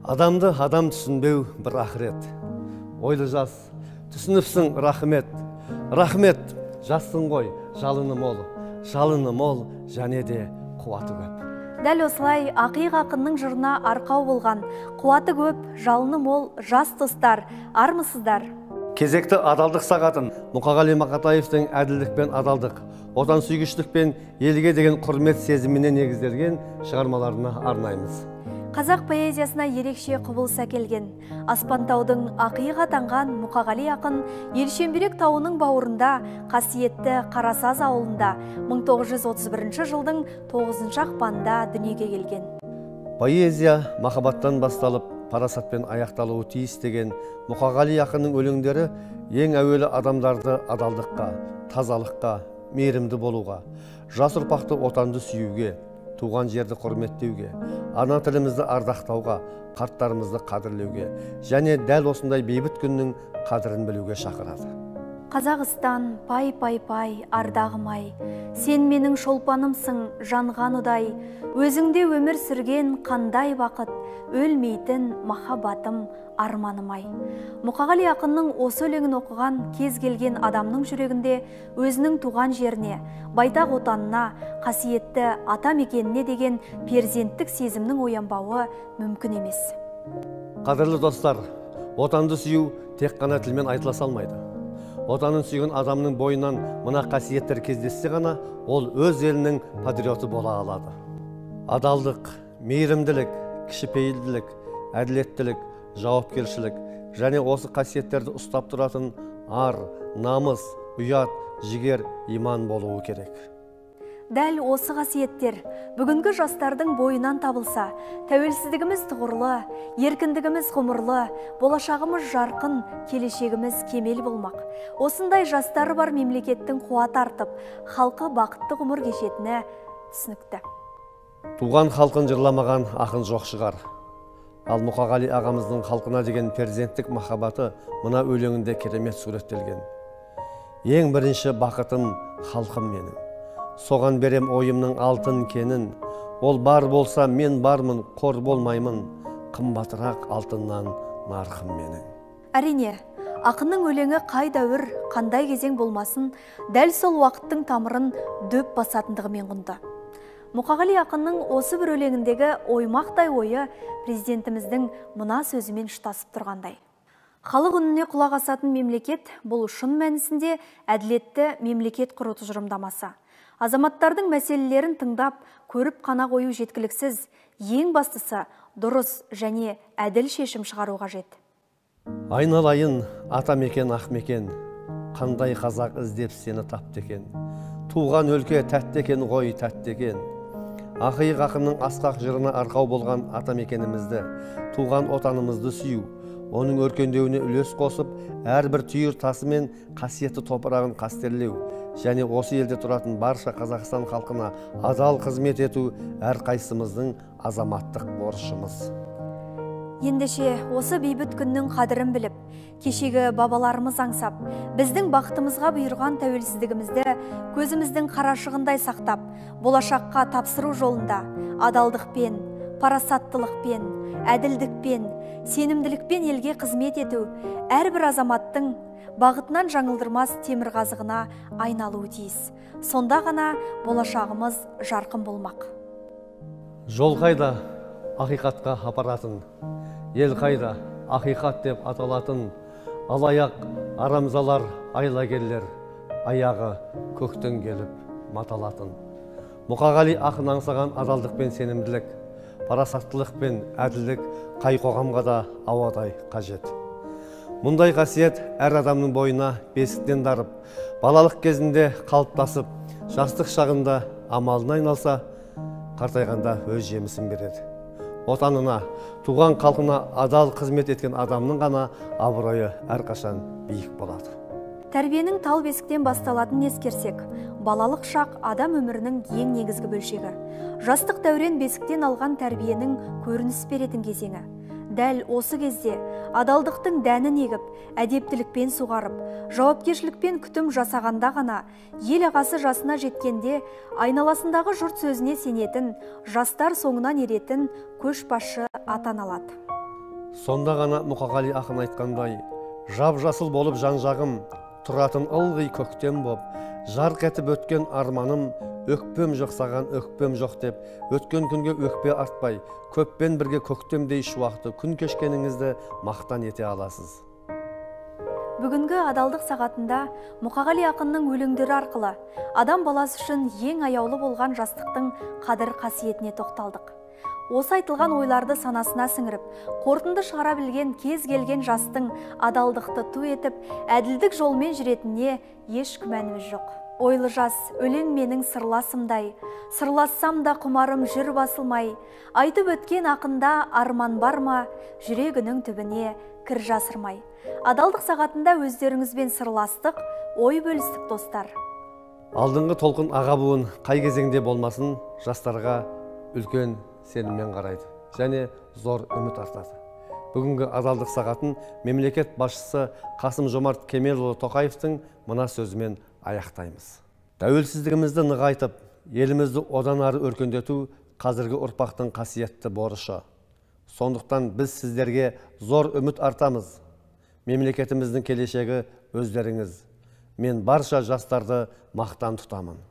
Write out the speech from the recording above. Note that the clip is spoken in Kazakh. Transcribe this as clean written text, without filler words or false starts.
Адамды адам түсінбеу бір ақырет. Ойлы жас, түсініпсің рахмет. Рахмет, жассың ғой, жалыны мол, және де қуаты көп. Дәл осылай Ақиық ақынның жырына арқау болған, қуаты көп, жалыны мол, жас достар, армысыздар? Кезекті адалдық сағатын Мұқағали Мақатаевтың әділдік пен адалдық, отан сүйгіштік пен елге деген құрмет сезіміне негізделген шығармаларына арнаймыз. Қазақ поэзиясына ерекше құбылыс әкелген, Аспантаудың Ақиық атанған Мұқағали ақын Елшембірек тауының бауырында, қасиетті Қарасаз ауылында 1931 жылдың 9 ақпанында дүниеге келген. Поэзия махаббаттан басталып, парасатпен аяқталуы тиіс деген Мұқағали ақынның өлеңдері ең әуелі адамдарды адалдыққа, тазалыққа, мейірімді болуға, жас ұрпақты отанды сүюге, туған жерді құрметтеуге, ана тілімізді ардақтауға, қарттарымызды қадірлеуге және дәл осындай бейбіт күннің қадірін білуге шақырады. Қазақстан, пай, ардағым-ай, сен менің шолпанымсың, жанған ұдай, өзіңде өмір сүрген қандай бақыт, өлмейтін махаббатым, арманым-ай. Мұқағали ақынның осы өлеңін оқыған кез келген адамның жүрегінде өзінің туған жеріне, байтақ отанына, қасиетті ата мекеніне деген перзенттік сезімнің оянбауы мүмкін емес. Қадірлі достар, отанды сүю тек қана тілмен айтыла салмайды. Отанын сүйген адамның бойынан мына қасиеттер кездессе ғана, ол өз елінің патриоты бола алады. Адалдық, мейірімділік, кішіпейілділік, әділеттілік, жауапкершілік және осы қасиеттерді ұстап тұратын ар, намыс, ұят, жігер, иман болуы керек. Дәл осы қасиеттер бүгінгі жастардың бойынан табылса, тәуелсіздігіміз тұғырлы, еркіндігіміз ғұмырлы, болашағымыз жарқын, келешегіміз кемел болмақ. Осындай жастары бар мемлекеттің қуаты артып, халқы бақытты ғұмыр кешетіні түсінікті. Туған халқын жырламаған ақын жоқ шығар. Ал Мұқағали ағамыздың халқына деген перзенттік махаббаты мына өлеңінде керемет суреттелген. Ең бірінші бақытым халқым менің. Соған берем ойымның алтын кенін. Ол бар болса мен бармын, қор болмаймын. Қымбатырақ алтыннан нарқым менің. Әрине, ақынның өлеңі қай дәуір, қандай кезең болмасын, дәл сол уақыттың тамырын дөп басатындығымен құнды. Мұқағали ақынның осы бір өлеңіндегі оймақтай ойы президентіміздің мына сөзімен ұштасып тұрғандай. Халық үніне құлақ асатын мемлекет бұл шын мәнісінде әділетті мемлекет құру тұжырымдамасы. Азаматтардың мәселелерін тыңдап, көріп қана қою жеткіліксіз, ең бастысы дұрыс және әділ шешім шығару қажет. Айналайын, ата мекен, ақ мекен, қандай қазақ іздеп сені тапты екен. Туған өлке тәтті екен ғой, тәтті екен. Ақиық ақынның асқақ жырына арқау болған ата мекенімізді, туған отанымызды сүю, оның өркендеуіне үлес қосып, әрбір түйір тасы мен қасиетті топырағын қастерлеу және осы елде тұратын барша Қазақстан халқына адал қызмет ету әрқайсымыздың азаматтық борышымыз. Ендеше осы бейбіт күннің қадірін біліп, кешегі бабаларымыз аңсап, біздің бақытымызға бұйырған тәуелсіздігімізді көзіміздің қарашығындай сақтап, болашаққа тапсыру жолында адалдықпен, парасаттылықпен, әділдікпен, сенімділікпен елге қызмет ету әрбір азаматтың бағытынан жаңылдырмас темірқазығына айналуы тиіс. Сонда ғана болашағымыз жарқын болмақ. Жол қайда ақиқатқа апаратын, ел қайда ақиқат деп аталатын, алаяқ арамзалар айлагерлер, аяғы көктен келіп маталатын. Мұқағали ақын аңсаған адалдық пен сенімділік, парасаттылық пен әділдік қай қоғамға да ауадай қажет. Мұндай қасиет әр адамның бойына бесіктен дарып, балалық кезінде қалыптасып, жастық шағында амалына айналса, қартайғанда өз жемісін береді. Отанына, туған халқына адал қызмет еткен адамның ғана абыройы әрқашан биік болады. Тәрбиенің тал бесіктен басталатынын ескерсек, балалық шақ адам өмірінің ең негізгі бөлшегі. Жастық дәурен бесіктен алған тәрбиенің көрініс беретін кезеңі. дәл осы кезде адалдықтың дәнін егіп, әдептілікпен суғарып, жауапкершілікпен күтім жасағанда ғана ел ағасы жасына жеткенде айналасындағы жұрт сөзіне сенетін, жастар соңынан еретін көшбасшы атаналады. Сонда ғана Мұқағали ақын айтқандай, жап-жасыл болып жан-жағым, тұратын ылғи көктем боп, жарқ етіп өткен арманым, өкпем жоқ саған өкпем жоқ деп, өткен күнге өкпе артпай, көппен бірге көктемдей шуақты күн кешкеніңізді мақтан ете аласыз. Бүгінгі адалдық сағатында Мұқағали ақынның өлеңдері арқылы адам баласы үшін ең аяулы болған жастықтың қадір қасиетіне тоқталдық. Осы айтылған ойларды санасына сіңіріп, қорытынды шығара білген кез келген жастың адалдықты ту етіп, әділдік жолмен жүретініне еш күмәніміз жоқ. Ойлы жас, өлең менің сырласымдай, сырлассам да құмарым жүр басылмай, айтып өткен ақында арман бар ма, жүрегінің түбіне кір жасырмай. Адалдық сағатында өздеріңізбен сырластық, ой бөлістік достар. Алдыңғы толқын аға буын қай кезеңде болмасын, жастарға үлкен сеніммен қарайды және зор үміт артады. Бүгінгі адалдық сағатын мемлекет басшысы Қасым-Жомарт Кемелұлы Тоқаевтың мына сөзімен аяқтаймыз. Тәуелсіздігімізді нығайтып, елімізді одан ары өркендету қазіргі ұрпақтың қасиетті борышы. Сондықтан біз сіздерге зор үміт артамыз. Мемлекетіміздің келешегі өздеріңіз. Мен барша жастарды мақтан тұтамын.